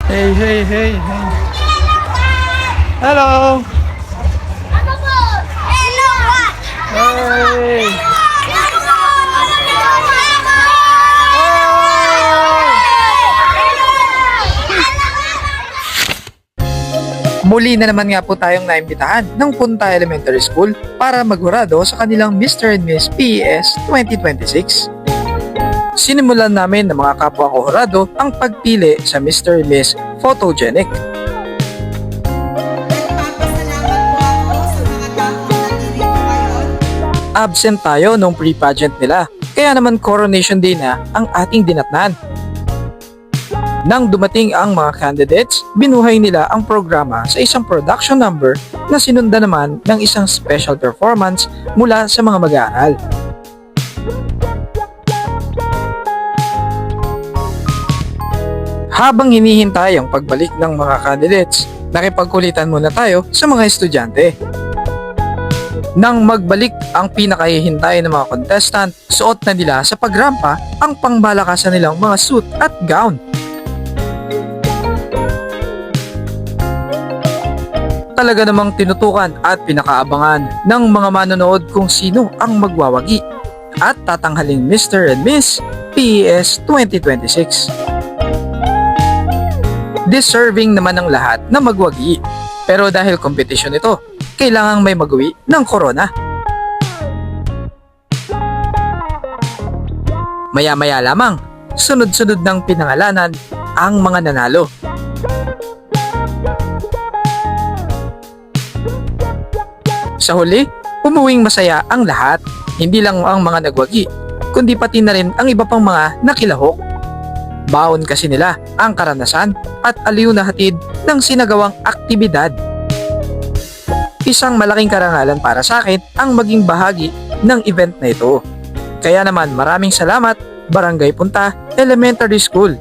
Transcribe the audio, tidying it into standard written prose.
Hey, hey, hey, hey. Hello. Hey. Muli na naman nga po tayong naimbitahan ng Punta Elementary School para maghurado sa kanilang Mr. and Miss PES 2026. Sinimulan namin ng mga kapwa ko hurado ang pagpili sa Mr. and Miss Photogenic. Absent tayo nung pre-pageant nila, kaya naman coronation day na ang ating dinatnan. Nang dumating ang mga candidates, binuhay nila ang programa sa isang production number na sinundan naman ng isang special performance mula sa mga mag-aaral. Habang hinihintay ang pagbalik ng mga candidates, nakipagkulitan muna tayo sa mga estudyante. Nang magbalik ang pinakahihintay ng mga contestant, suot na nila sa pagrampa ang pangmalakasan nilang mga suit at gown. Talaga namang tinutukan at pinakaabangan ng mga manonood kung sino ang magwawagi at tatanghaling Mr. and Miss PES 2026. Deserving naman ng lahat na magwagi, pero dahil kompetisyon ito, kailangang may magawi ng corona. Maya-maya lamang, sunod-sunod ng pinangalanan ang mga nanalo. Sa huli, umuwing masaya ang lahat, hindi lang ang mga nagwagi, kundi pati na rin ang iba pang mga nakilahok. Baon kasi nila ang karanasan at aliw na hatid ng sinagawang aktibidad. Isang malaking karangalan para sa akin ang maging bahagi ng event na ito. Kaya naman maraming salamat, Barangay Punta Elementary School.